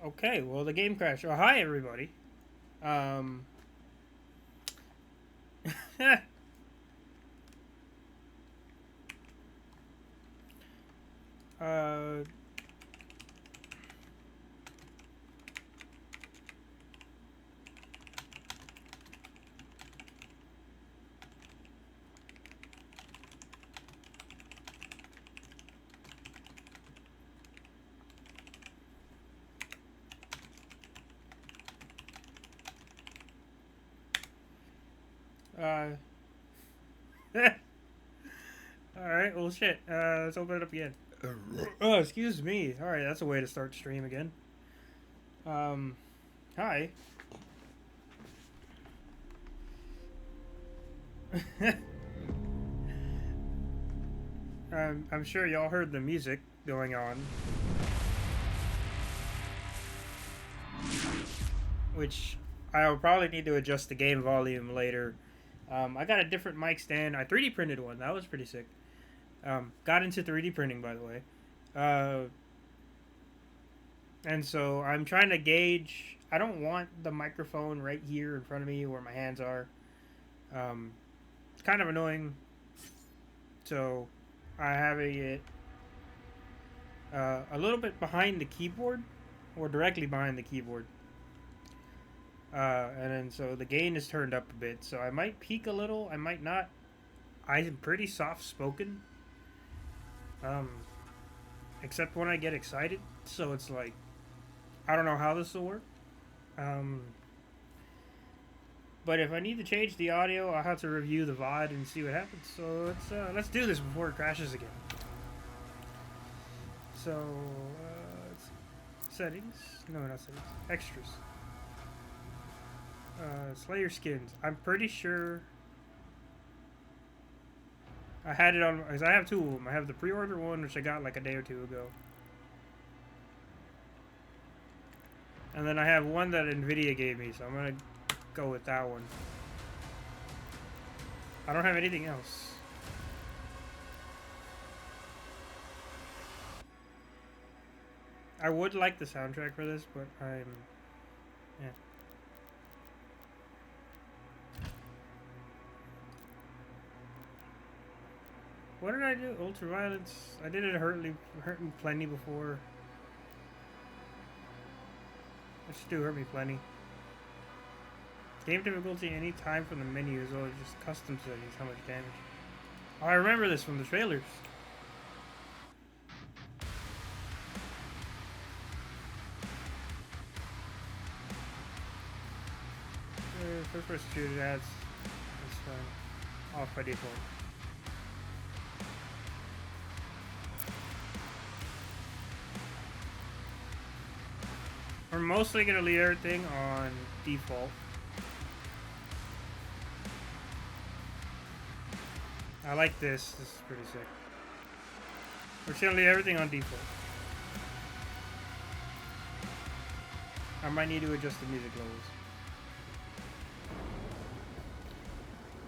Okay, well, the game crashed. Oh, hi, everybody. Um, uh, uh, Alright, well, shit. Let's open it up again. Oh, excuse me. Alright, that's a way to start the stream again. Um, Hi. I'm sure y'all heard the music going on, which I'll probably need to adjust the game volume later. I got a different mic stand. I 3D printed one. That was pretty sick. Got into 3D printing, by the way. Uh, and so I'm trying to gauge. I don't want the microphone right here in front of me where my hands are. It's kind of annoying. So I have it a little bit behind the keyboard, or directly behind the keyboard. And then so the gain is turned up a bit. So I might peak a little. I might not. I'm pretty soft spoken. Um, except when I get excited. So it's like I don't know how this will work. Um, but if I need to change the audio, I'll have to review the VOD and see what happens. So let's do this before it crashes again. So settings, no, not settings, extras. Slayer skins. I'm pretty sure I had it on because I have two of them. I have the pre-order one, which I got like a day or two ago, and then I have one that Nvidia gave me. So I'm gonna go with that one. I don't have anything else. I would like the soundtrack for this, but yeah. What did I do? Ultraviolence. I did it hurting plenty before. Let's do hurt me plenty. Game difficulty any time from the menu is always just custom settings. How much damage? Oh, I remember this from the trailers. First person shooter ads. That's fine. Off by default. We're mostly gonna leave everything on default. I like this. This is pretty sick. We're just gonna leave everything on default. I might need to adjust the music levels.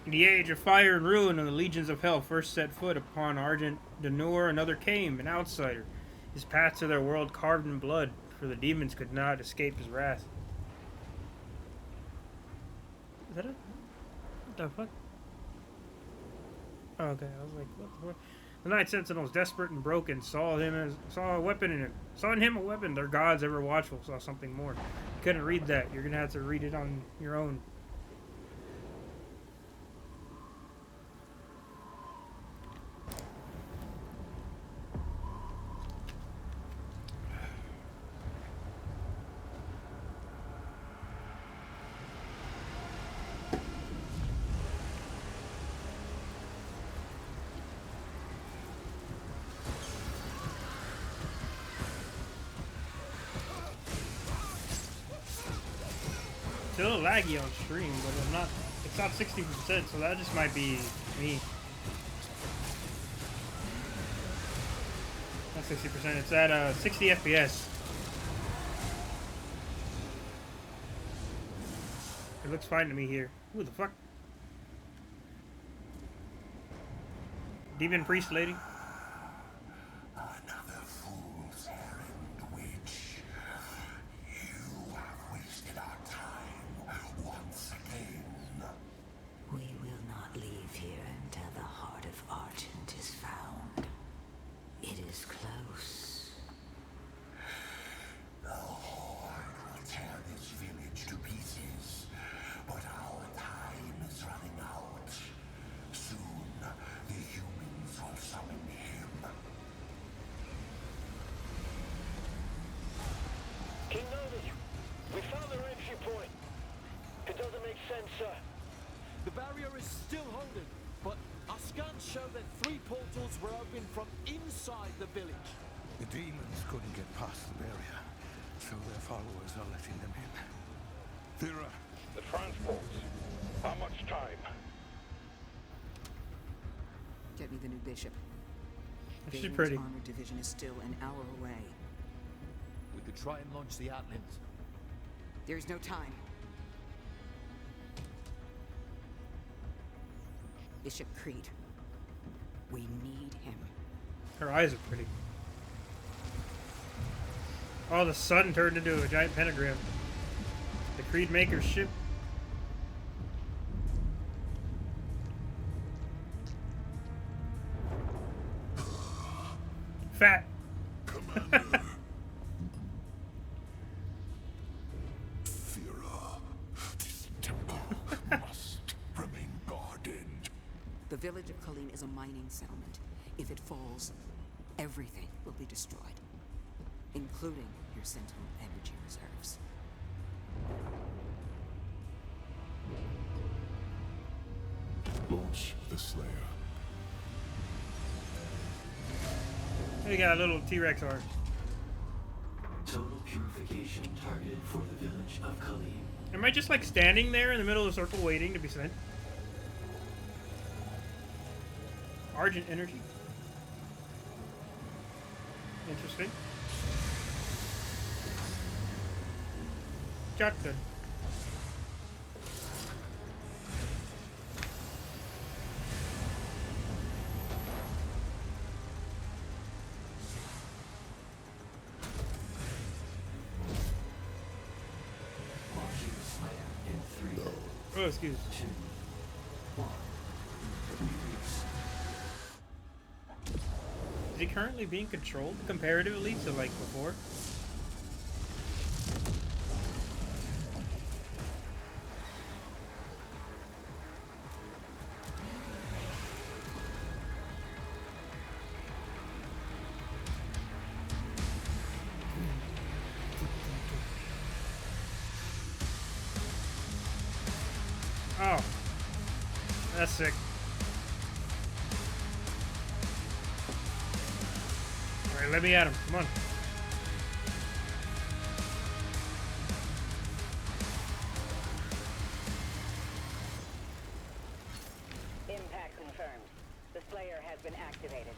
In the age of fire and ruin, and the legions of hell first set foot upon Argent Denur, another came, an outsider. His path to their world carved in blood, for the demons could not escape his wrath. Is that it? What the fuck? Oh, okay, I was like, what the fuck? The Night Sentinels, desperate and broken, saw a weapon in him. Saw in him a weapon. Their gods, ever watchful, saw something more. You couldn't read that. You're gonna have to read it on your own. Still laggy on stream, but I'm not. It's not 60%, so that just might be me. Not 60%. It's at 60 FPS. It looks fine to me here. Who the fuck? Demon priest lady. Another fool's errand, witch. sense, sir? The barrier is still holding, but our scans show that 3 portals were opened from inside the village. The demons couldn't get past the barrier, so their followers are letting them in. Thera. The transports. How much time? Get me the new bishop. She's Valen's pretty. armored division is still an hour away. We could try and launch the Outlands. There's no time. Bishop Creed. We need him. Her eyes are pretty. Oh, the sun turned into a giant pentagram. The Creed Maker's ship. Fat. Commander. Thera. This temple must remain guarded. The village of Colleen is a mining settlement. If it falls, everything will be destroyed, including your Sentinel energy reserves. Launch the Slayer. We got a little T-Rex arm. Total purification targeted for the village of Khalim. Am I just like standing there in the middle of the circle waiting to be sent? Argent energy. Interesting. Shotgun. Launching the Slayer in 3, Oh, excuse. 2, 1. Release. Is he currently being controlled comparatively to like before? Oh, that's sick. All right, let me at him. Come on. Impact confirmed. The Slayer has been activated.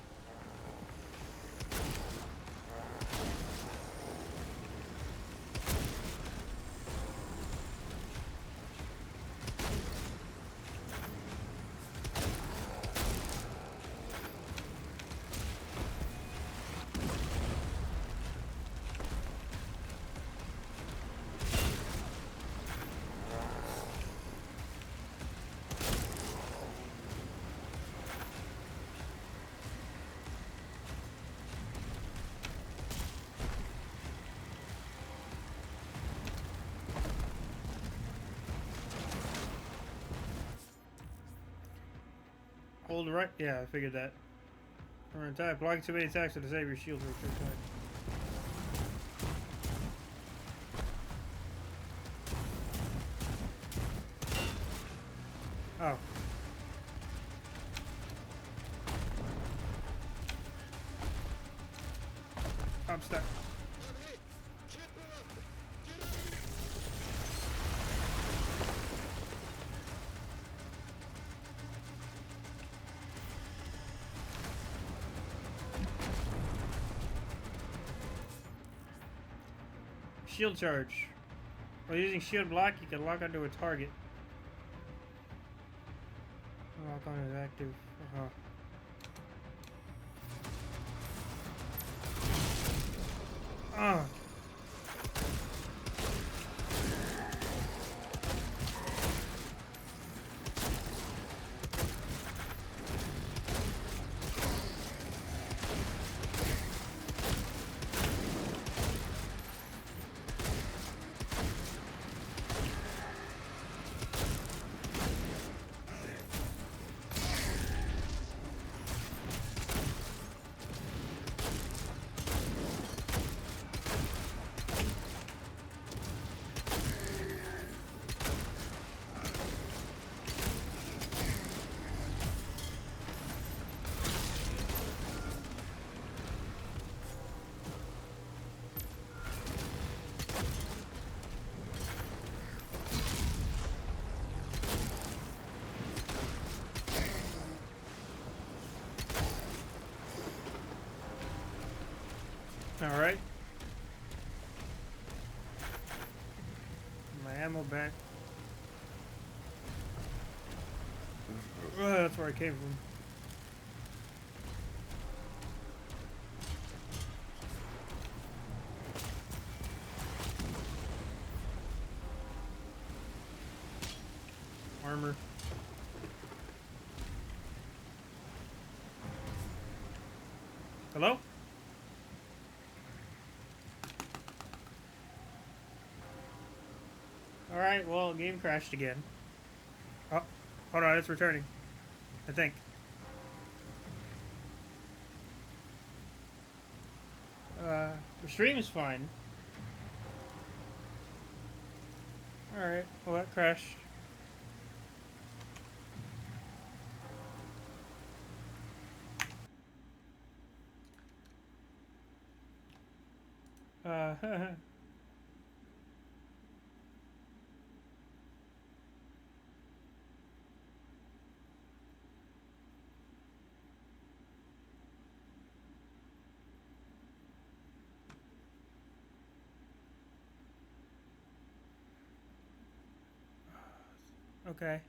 Hold right. Yeah, I figured that. Or in time, blocking too many attacks to disable your shield for a short time. Oh. I'm stuck. Shield charge. While using shield block, you can lock onto a target. Lock on is active. Ah. Alright. My ammo back. That's where I came from. Armor. Hello? Alright, well, game crashed again. Oh, hold on, it's returning. I think. The stream is fine. Alright, well, that crashed. Okay.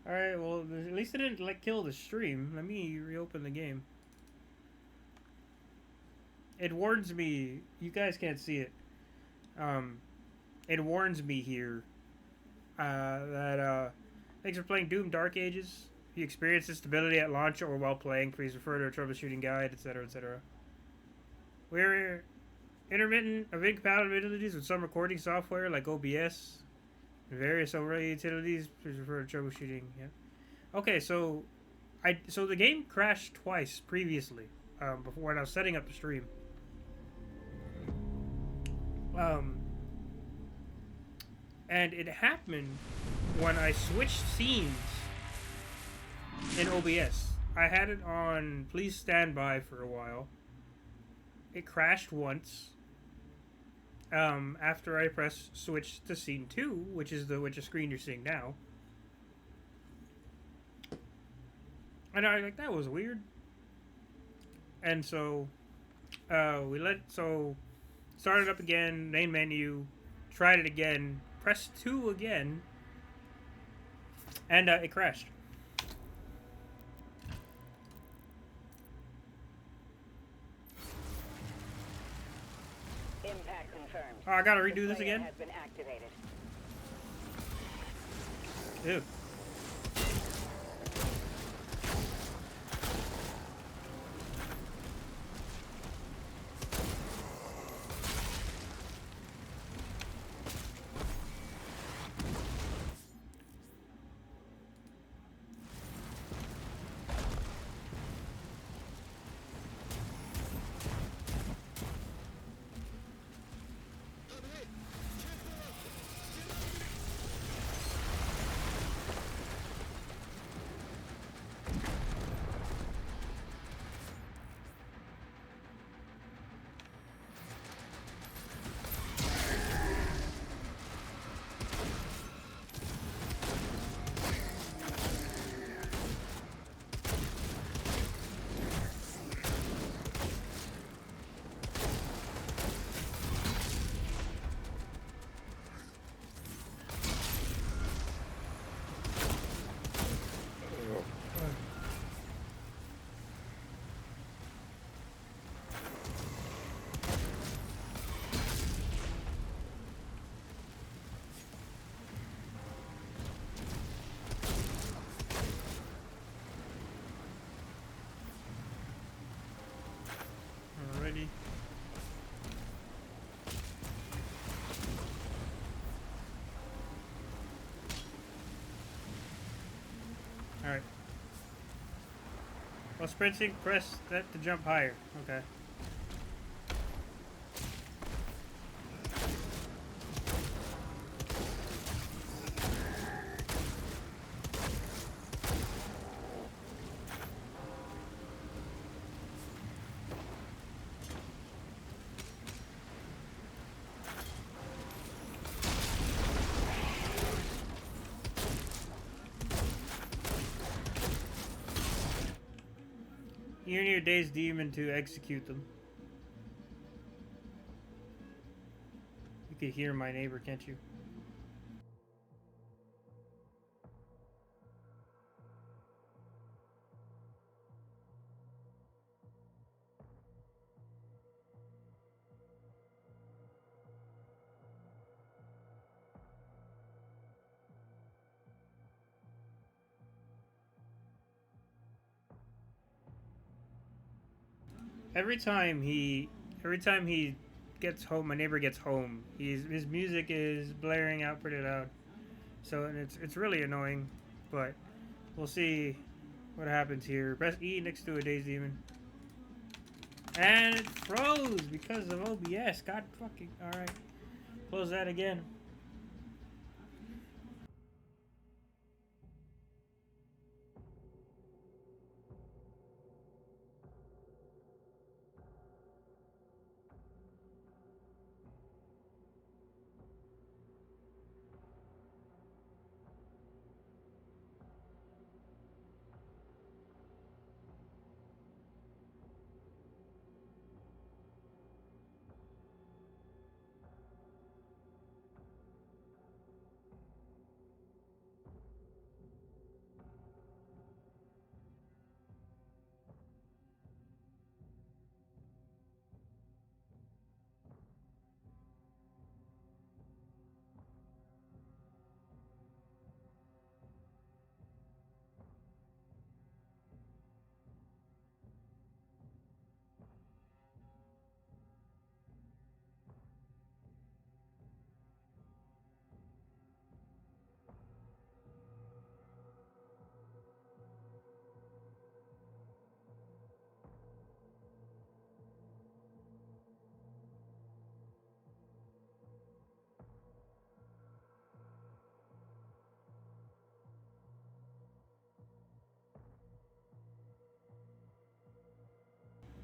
Alright, well, at least it didn't, like, kill the stream. Let me reopen the game. It warns me, you guys can't see it. It warns me here, that, thanks for playing Doom Dark Ages. If you experience instability at launch or while playing, please refer to a troubleshooting guide, etc., etc. We're intermittent of incompatibilities with some recording software like OBS and various overlay utilities. Please refer to troubleshooting. Yeah. Okay, so the game crashed twice previously, before when I was setting up the stream. And it happened when I switched scenes in OBS. I had it on please stand by for a while. It crashed once. After I pressed switch to scene 2, which is the screen you're seeing now. And I was like, that was weird. And so, started up again, main menu, tried it again, pressed 2 again, and it crashed. Impact confirmed. Oh, I gotta redo The this player again? has been activated. Ew. Alrighty. Alright. While sprinting, press that to jump higher. Okay. You're near Dazed Demon to execute them. You could hear my neighbor, can't you? Every time he gets home, my neighbor gets home, his music is blaring out pretty loud. So, and it's really annoying, but we'll see what happens here. Press E next to a Dazed Demon. And it froze because of OBS. God fucking, alright. Close that again.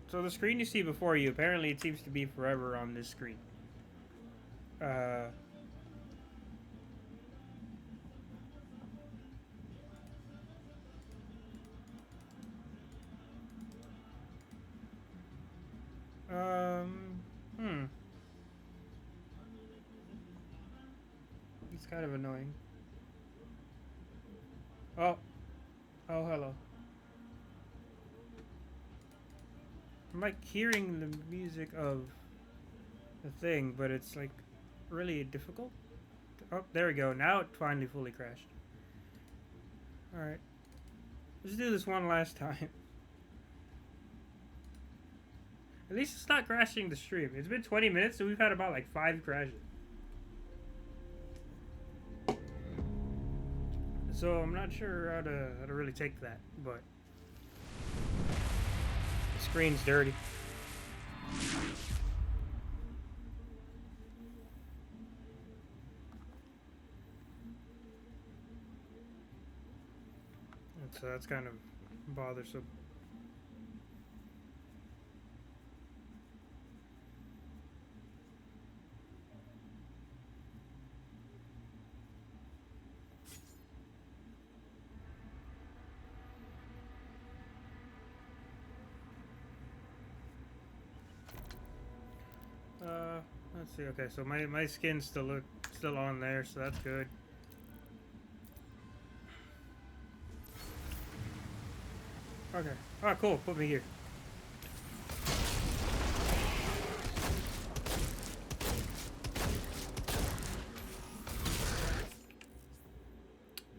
So the screen you see before you, apparently it seems to be forever on this screen. It's kind of annoying. Oh, hello. I'm like hearing the music of the thing, but it's like really difficult. Oh, there we go. Now it finally fully crashed. Alright. Let's do this one last time. At least it's not crashing the stream. It's been 20 minutes, so we've had about like 5 crashes. So I'm not sure how to really take that, but the screen's dirty. And so that's kind of bothersome. Let's see. Okay, so my skin's still on there, so that's good. Okay. Oh, cool. Put me here.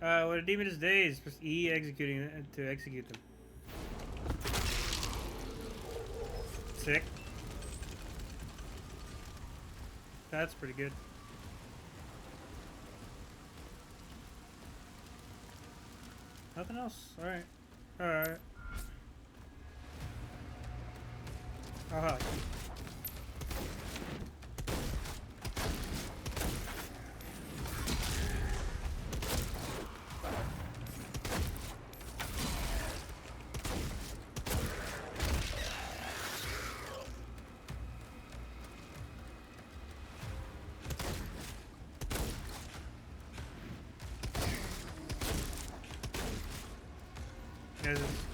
When a demon is dazed, press E executing it to execute them. Sick. That's pretty good. Nothing else? Alright. Alright. Aha.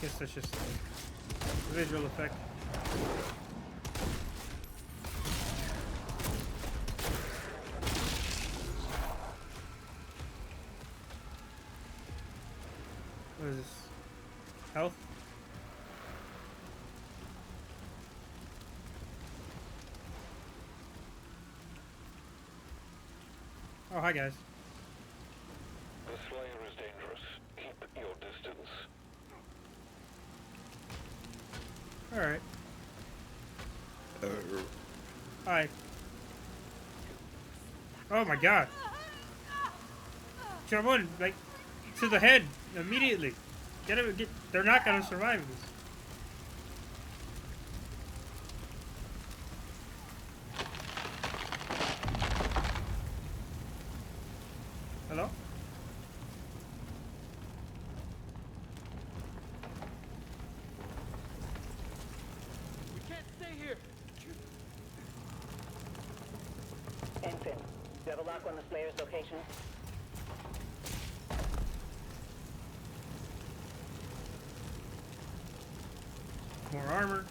Guess that's just visual effect. What is this? Health? Oh, hi guys. The Slayer is dangerous. Keep your distance. Alright. Hi. Oh my god. Jump on, like, to the head immediately. They're not gonna survive this. Hello? We can't stay here. Ensign, you have a lock on the Slayer's location? More armor.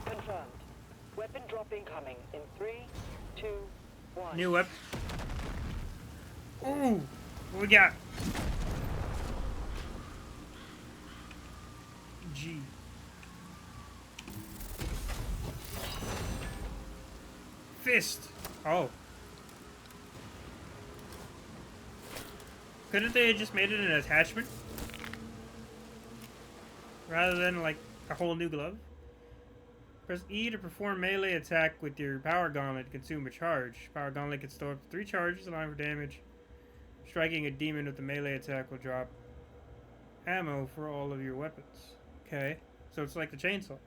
Confirmed. Weapon drop incoming in 3, 2, 1. New weapon. Ooh! What we got? G. Fist! Oh. Couldn't they have just made it an attachment? Rather than like a whole new glove? Press E to perform melee attack with your power gauntlet to consume a charge. Power gauntlet can store up to 3 charges, allowing for damage. Striking a demon with the melee attack will drop ammo for all of your weapons. Okay, so it's like the chainsaw.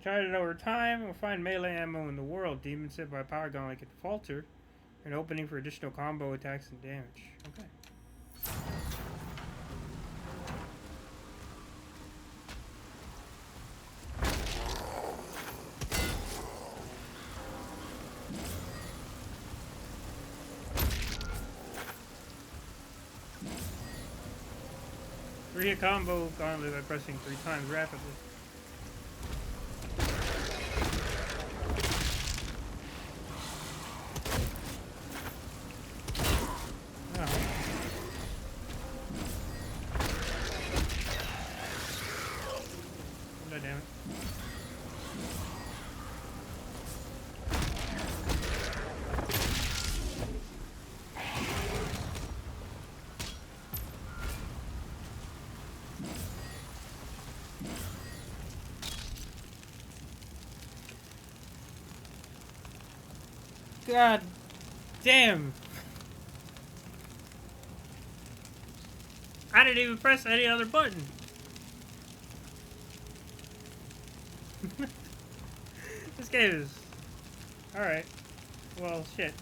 Charge it over time or find melee ammo in the world. Demons hit by power gauntlet can falter, an opening for additional combo attacks and damage. Okay. Three-hit combo gauntlet by pressing 3 times rapidly. Oh. Oh, damn it. God damn. I didn't even press any other button. This game is... Alright. Well, shit.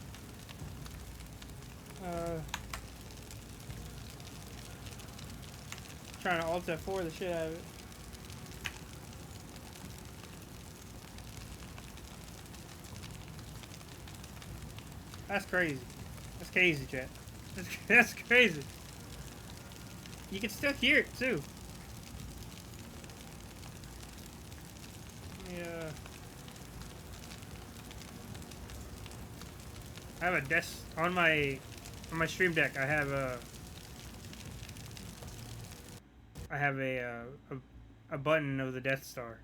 Trying to Alt F4 the shit out of it. That's crazy. That's crazy, chat. That's crazy. You can still hear it, too. Yeah. I have a desk on my stream deck. I have a button of the Death Star.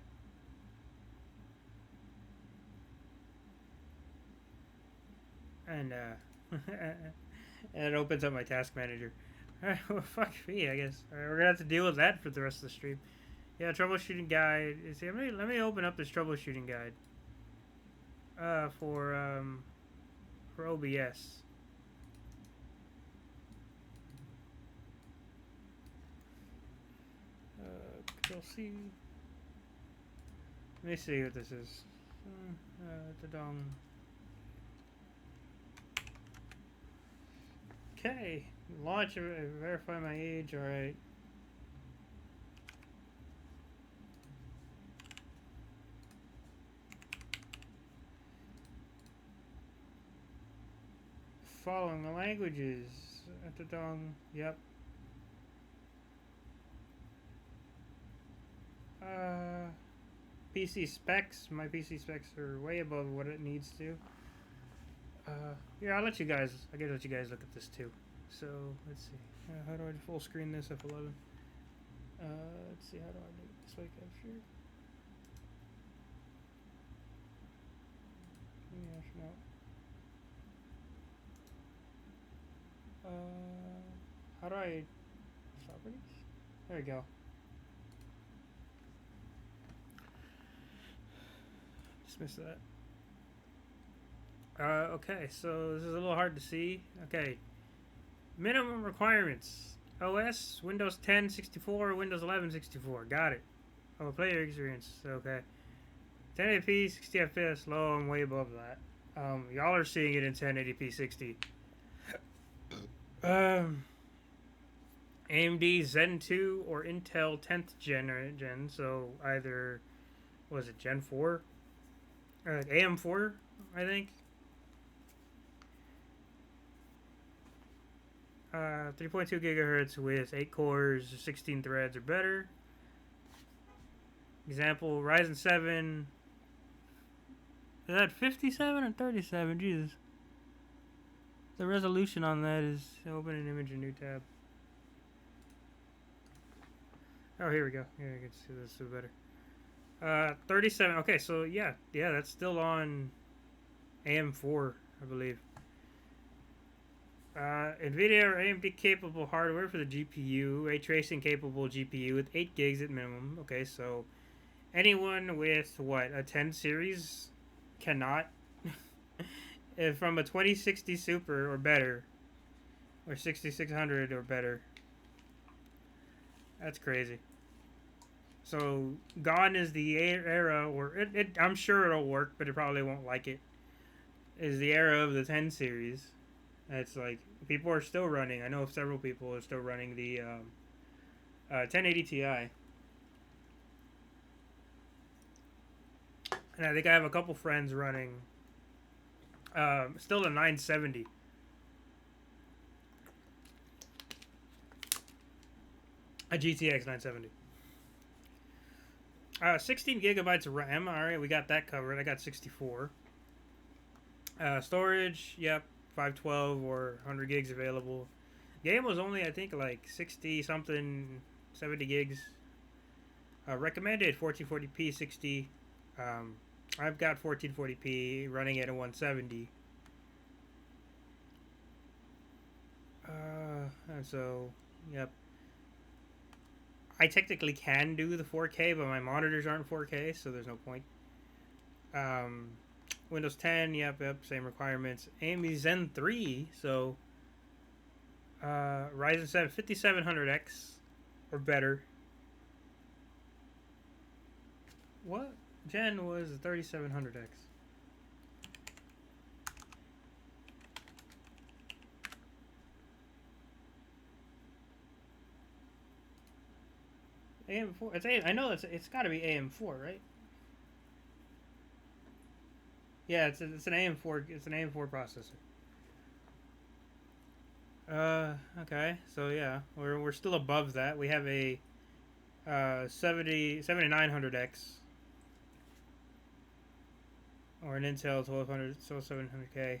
And and it opens up my task manager. Alright, well, fuck me, I guess. Alright, we're gonna have to deal with that for the rest of the stream. Yeah, troubleshooting guide. See, let me open up this troubleshooting guide. For OBS. Control C. Let me see what this is. Da-dong. Okay, launch, verify my age, alright. Following the languages, at the dong, yep. PC specs. My PC specs are way above what it needs to. Yeah, I'll let you guys. I gotta let you guys look at this too. So let's see. How do I full screen this F11? Let's see. How do I do it? Display capture. Yeah, no. How do I properties? There we go. Dismiss that. Okay, so this is a little hard to see. Okay. Minimum requirements. OS, Windows 10 64, Windows 11 64. Got it. Oh, player experience. Okay. 1080p, 60 FPS, low, I'm way above that. Y'all are seeing it in 1080p 60. AMD Zen 2 or Intel 10th gen, so either, was it Gen 4? AM4, I think. 3.2 gigahertz with 8 cores, 16 threads or better. Example, Ryzen 7. Is that 57 or 37? Jesus. The resolution on that is, open an image, a new tab. Oh, here we go. Here, I can see this a bit better. 37. Okay, so yeah, that's still on AM4, I believe. NVIDIA or AMD capable hardware for the GPU, ray tracing capable GPU with 8 gigs at minimum. Okay, so anyone with what, a 10 series cannot, if from a 2060 Super or better, or 6600 or better. That's crazy. So gone is the era, or I'm sure it'll work, but it probably won't like it. Is the era of the 10 series. It's like people are still running. I know several people are still running the 1080 Ti, and I think I have a couple friends running still a 970. A GTX 970. 16 gigabytes of RAM. All right, we got that covered. I got 64. Storage, yep, 512 or 100 gigs available. Game was only, I think, like 60 something, 70 gigs. Recommended 1440p 60. I've got 1440p running at a 170. And so, yep. I technically can do the 4K, but my monitors aren't 4K, so there's no point. Windows 10, yep, same requirements. AMD Zen 3, so Ryzen 7 5700X or better. What gen was the 3700X? AM4. It's I know it's got to be AM4, right? Yeah, it's an AM4. It's an AM4 processor. Okay. So yeah, we're still above that. We have a 7900X or an Intel 12700K.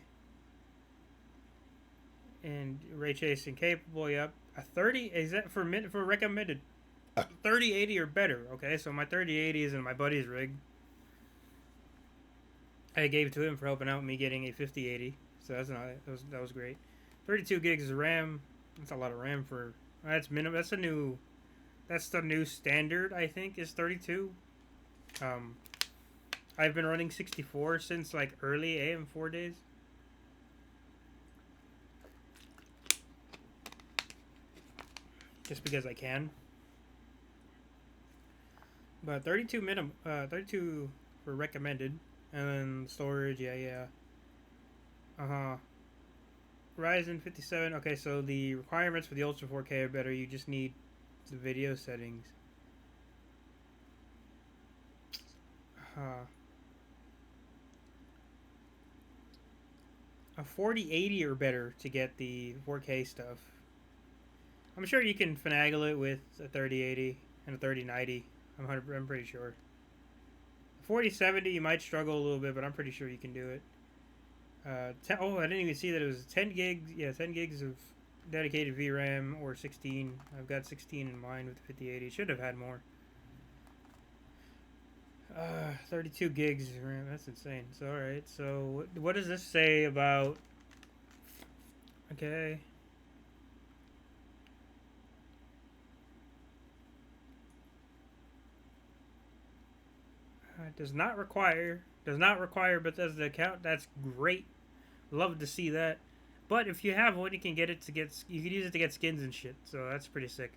And ray tracing capable, yep. A 30, is that for recommended 3080 or better? Okay, so my 3080 is in my buddy's rig. I gave it to him for helping out me getting a 5080, so that was great. 32 gigs of RAM. That's a lot of RAM for. That's minimum. That's the new standard. I think is 32. I've been running 64 since like early AM4 days. Just because I can. But 32 minimum, 32 for recommended, and then storage, yeah. Ryzen 57. Okay, so the requirements for the Ultra 4K are better. You just need the video settings. A 4080 or better to get the 4K stuff. I'm sure you can finagle it with a 3080 and a 3090. I'm pretty sure. 4070, you might struggle a little bit, but I'm pretty sure you can do it. Oh, I didn't even see that it was 10 gigs. Yeah, 10 gigs of dedicated VRAM or 16. I've got 16 in mind with the 5080. Should have had more. 32 gigs of RAM. That's insane. So, alright. So, what does this say about... Okay. Does not require Bethesda account. That's great. Love to see that. But if you have one, you can use it to get skins and shit. So that's pretty sick.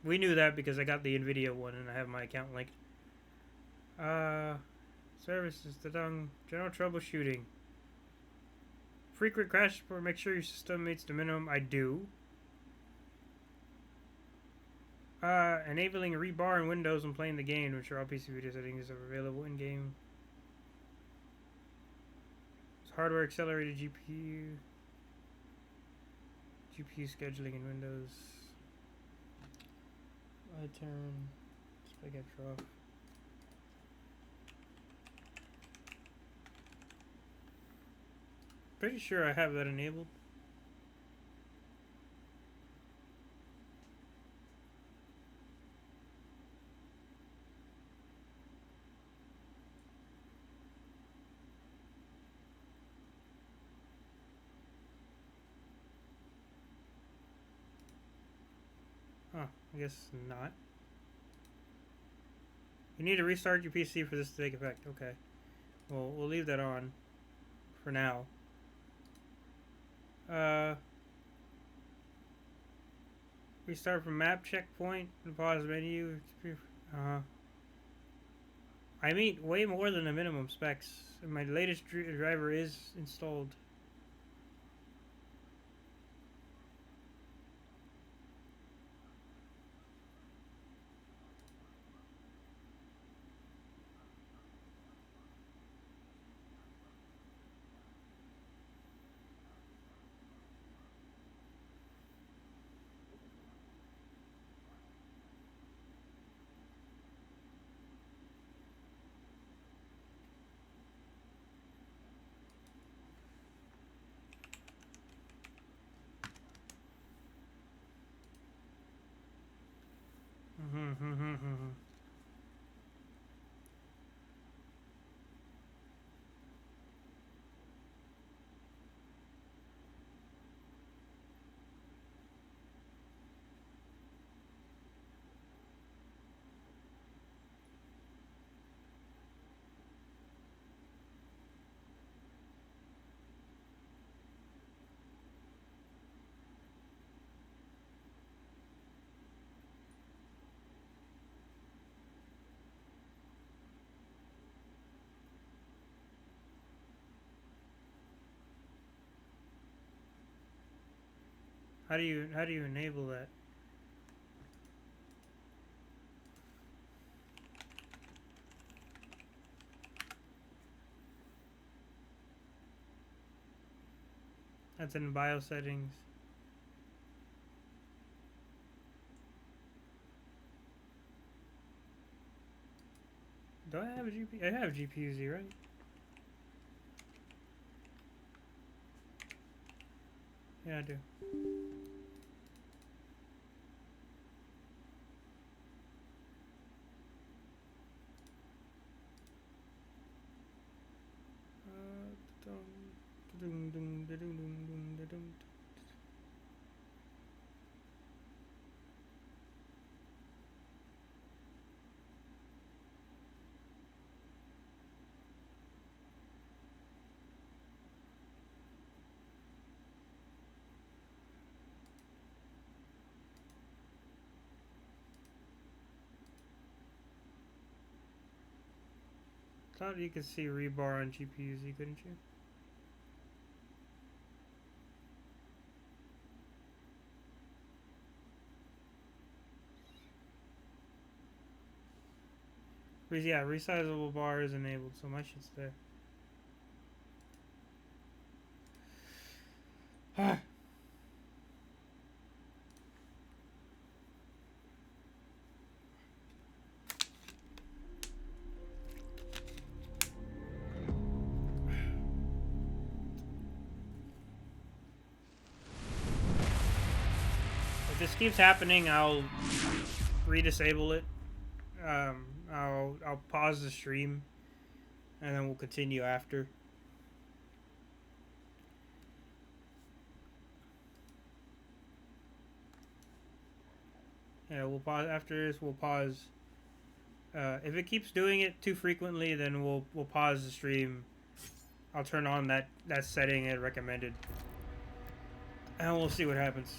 We knew that because I got the Nvidia one and I have my account linked. Services, general troubleshooting. Frequent crash support. Make sure your system meets the minimum. I do. Enabling rebar in Windows when playing the game to ensure all PC video settings are available in game. Hardware accelerated GPU scheduling in Windows. I turn spaghetti off. Pretty sure I have that enabled. I guess not. You need to restart your PC for this to take effect. Okay. Well, we'll leave that on for now. Restart from map checkpoint and pause menu. I meet way more than the minimum specs. My latest driver is installed. How do you enable that? That's in BIOS settings. Do I have a GPU? I have GPU Z, right? Yeah, I do. Thought you could see rebar on GPUs, couldn't you? Yeah, resizable bar is enabled, so my shit's there. this keeps happening, I'll re-disable it. I'll pause the stream, and then we'll continue after. Yeah, we'll pause after this. We'll pause. If it keeps doing it too frequently, then we'll pause the stream. I'll turn on that setting it recommended, and we'll see what happens.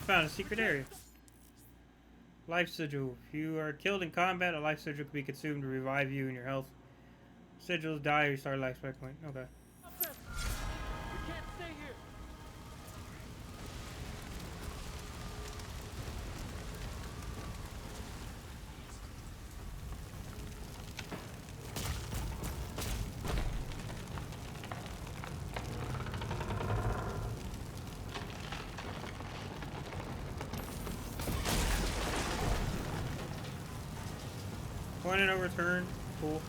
Found a secret area. Life sigil. If you are killed in combat, a life sigil can be consumed to revive you and your health. Sigils die, you start a life spec point. Okay. Up there. We can't stay here. Point and overturn. Cool.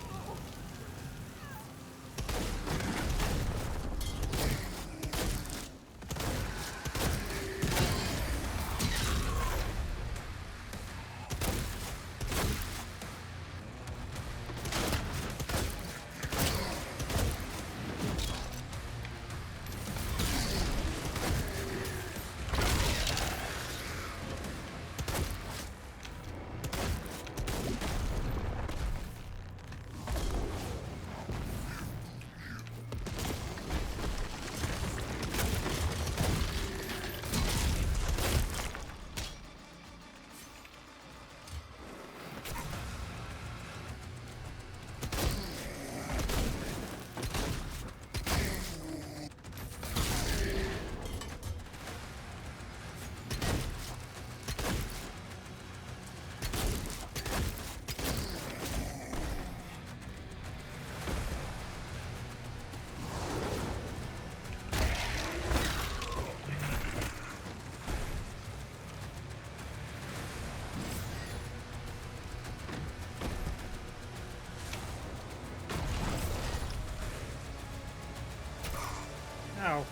Ow.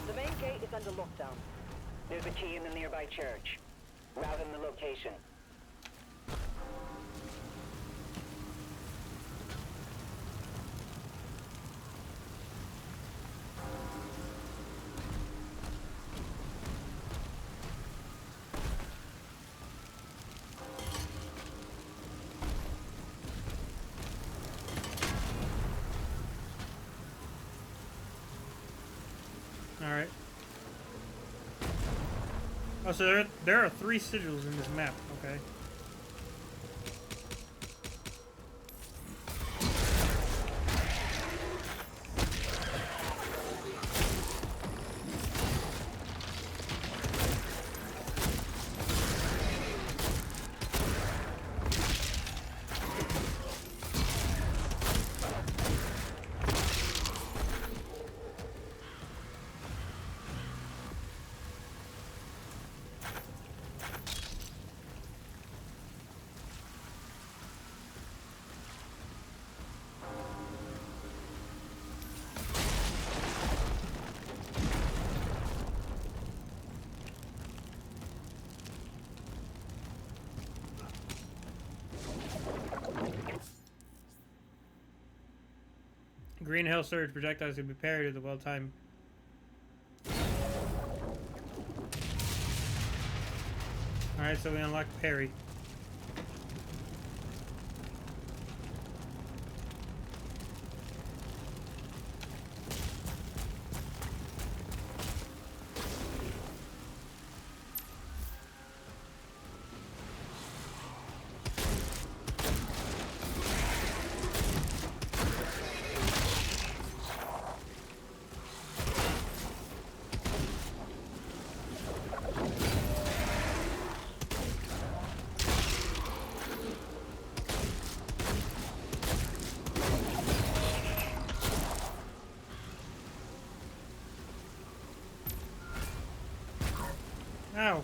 The main gate is under lockdown. There's a key in the nearby church. Route in the location. Alright. Oh, so there are 3 sigils in this map, okay. Green Hell Surge projectiles can be parried with a well-timed. Alright, so we unlocked Perry. Ow.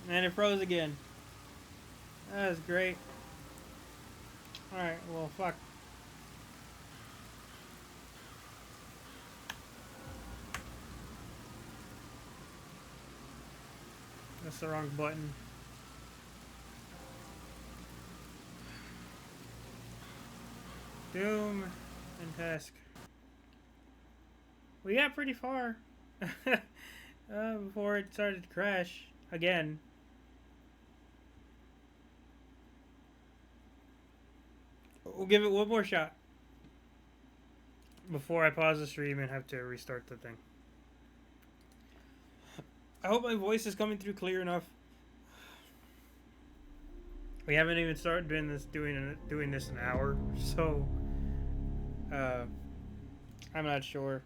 And it froze again. That was great. Alright, well, fuck. That's the wrong button. Doom and task. We got pretty far before it started to crash again. We'll give it one more shot before I pause the stream and have to restart the thing. I hope my voice is coming through clear enough. We haven't even started doing this an hour, so I'm not sure.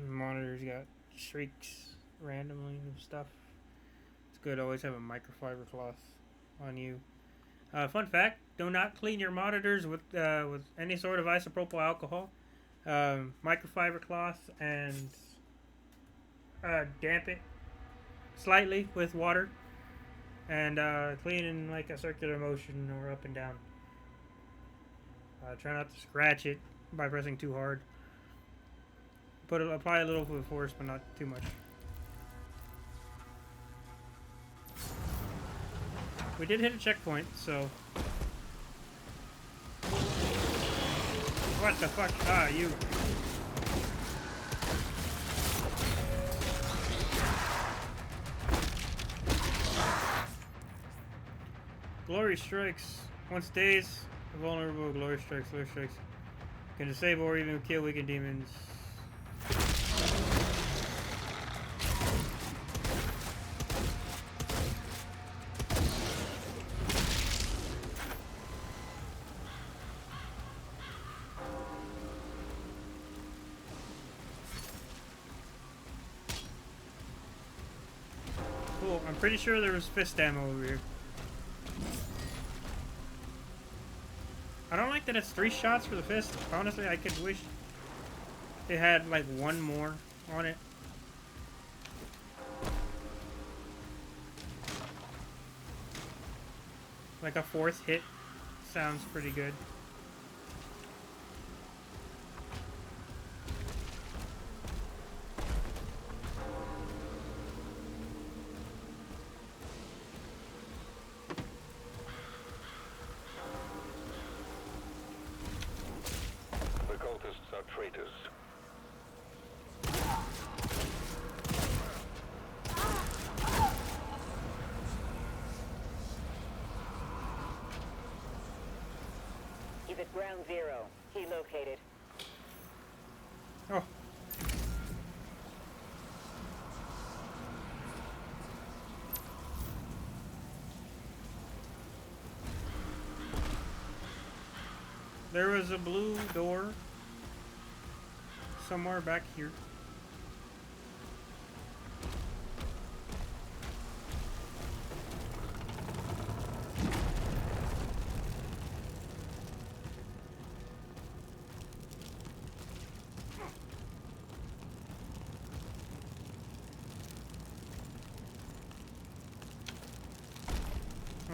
Monitors got streaks randomly and stuff. It's good to always have a microfiber cloth on you. Fun fact: do not clean your monitors with any sort of isopropyl alcohol. Microfiber cloth and damp it slightly with water and clean in like a circular motion or up and down. Try not to scratch it by pressing too hard. Apply a little with force, but not too much. We did hit a checkpoint, so. What the fuck? Ah, you. Glory strikes. Once dazed, vulnerable. Glory strikes. Glory strikes. Can disable or even kill weakened demons. Cool. I'm pretty sure there was fist ammo over here. I don't like that it's 3 shots for the fist. Honestly, I could wish it had like one more on it. Like a 4th hit sounds pretty good. The cultists are traitors. He's at ground zero. He located. Oh. There was a blue door somewhere back here.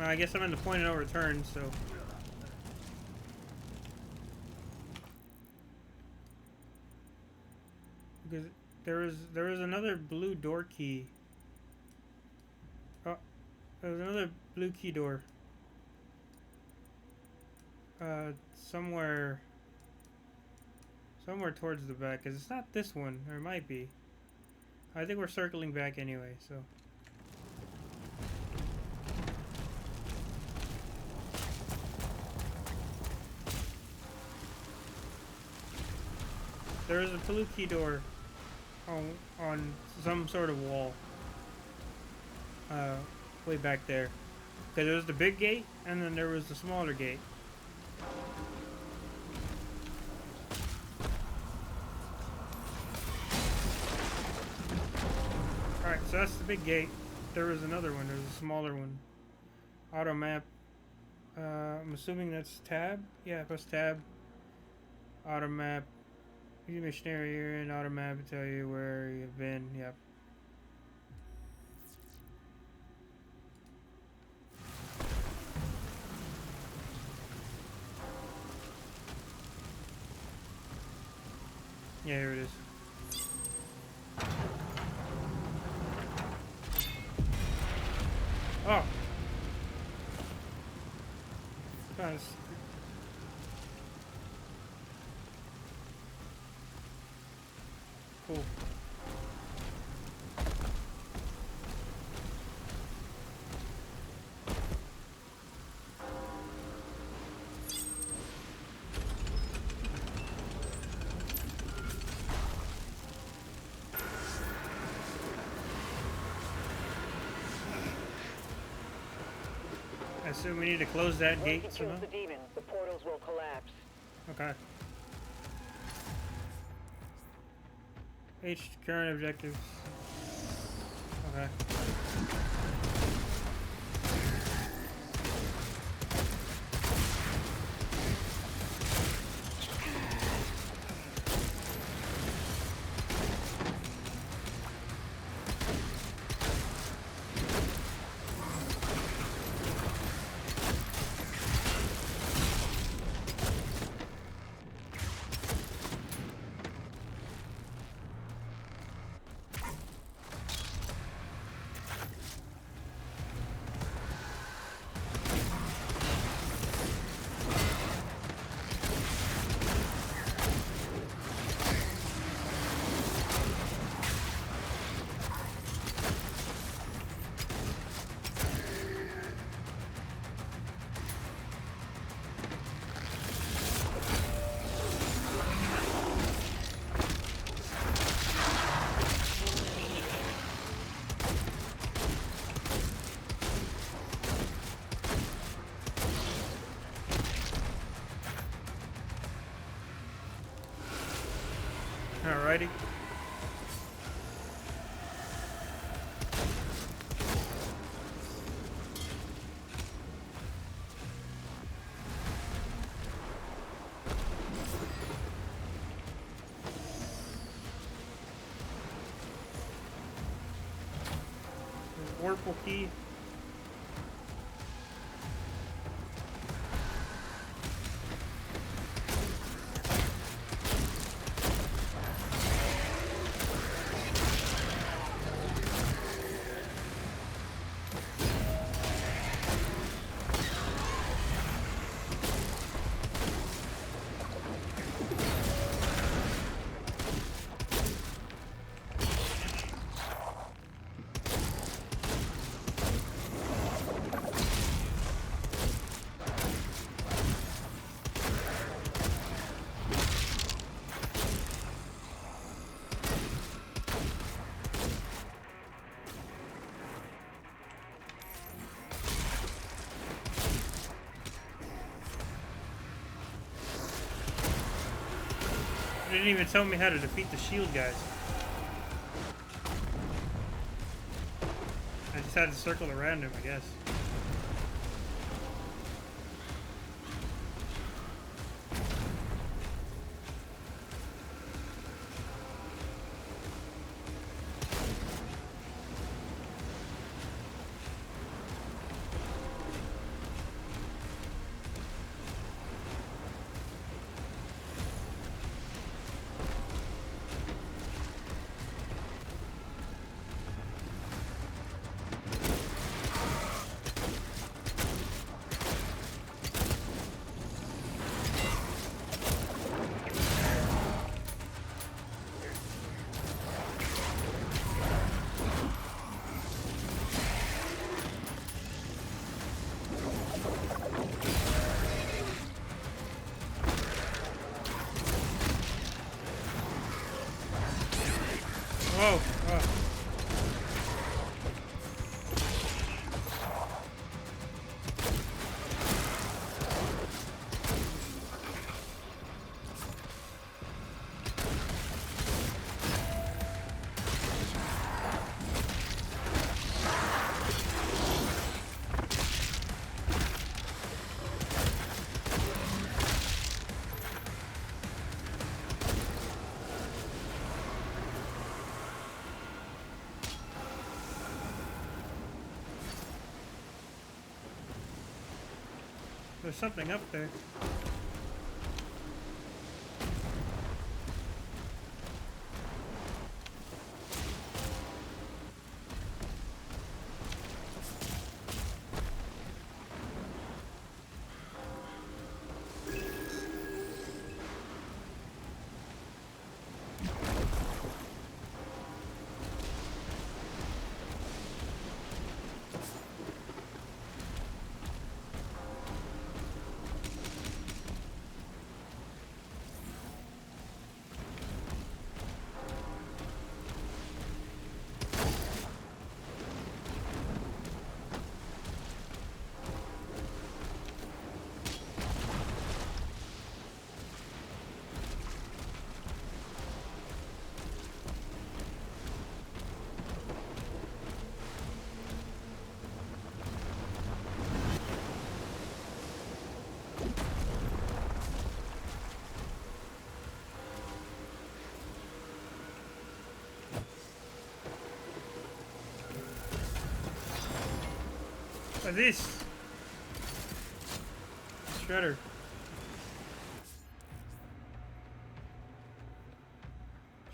I guess I'm in the point of no return, so. Because there was another blue door key. Oh, there was another blue key door. Somewhere towards the back, because it's not this one, or it might be. I think we're circling back anyway, so. There is a blue key door on some sort of wall. Way back there. Because there was the big gate, and then there was the smaller gate. Alright, so that's the big gate. There was another one. There's a smaller one. Auto map. I'm assuming that's tab? Yeah, press tab. Auto map. Use missionary here in auto map to tell you where you've been. Yep. Yeah, here it is. Oh! Nice. Cool. I assume we need to close that Once gate you somehow? kill the demons, the portals will collapse. Okay. H current objectives. Okay. Alrighty. Warple key. It didn't even tell me how to defeat the shield guys. I just had to circle around him, I guess. Whoa. Oh. There's something up there. What's this? Shredder.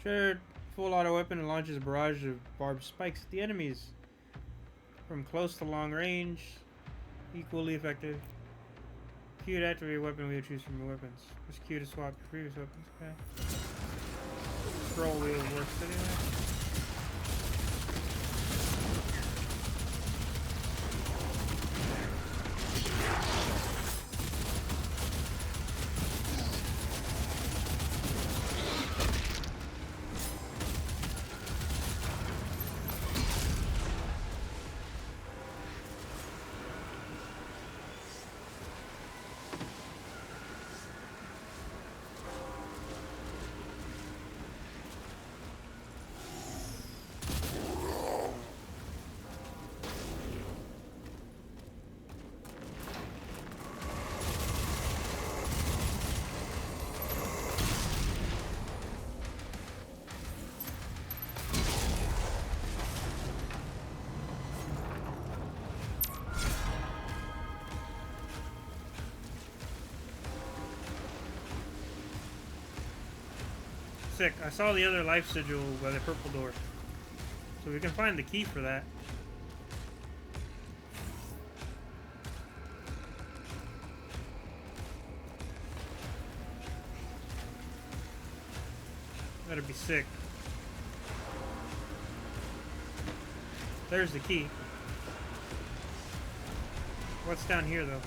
Shredder, full auto weapon, and launches a barrage of barbed spikes at the enemies. From close to long range, equally effective. Q to activate a weapon wheel, choose from your weapons. Press Q to swap your previous weapons. Okay. Scroll wheel works anyway. Sick. I saw the other life sigil by the purple door. So we can find the key for that. That'd be sick. There's the key. What's down here though?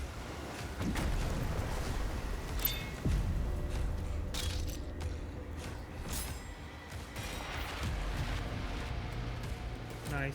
Nice.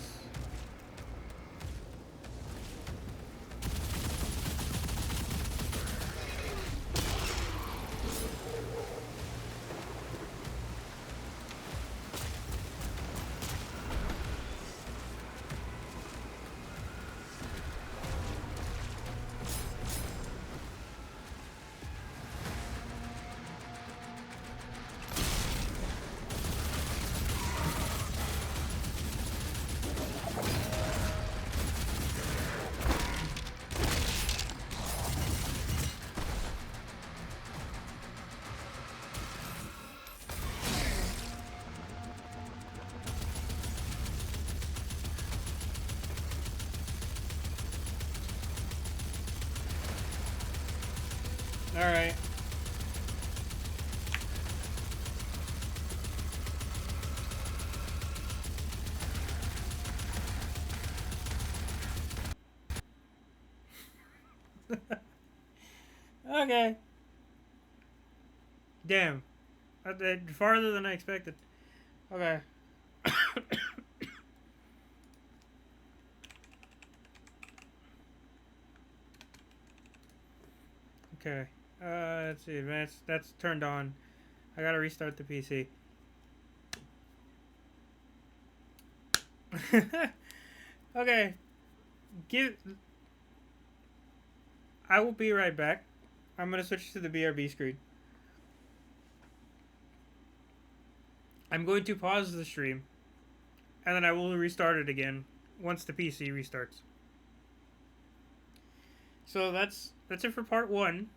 All right. Okay. Damn. Farther than I expected. Okay. Okay. Let's see. That's turned on. I gotta restart the PC. Okay. I will be right back. I'm gonna switch to the BRB screen. I'm going to pause the stream, and then I will restart it again once the PC restarts. So that's it for part 1.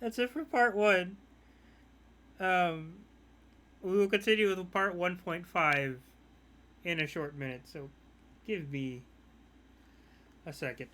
That's it for part 1. We will continue with part 1.5 in a short minute, so give me a second.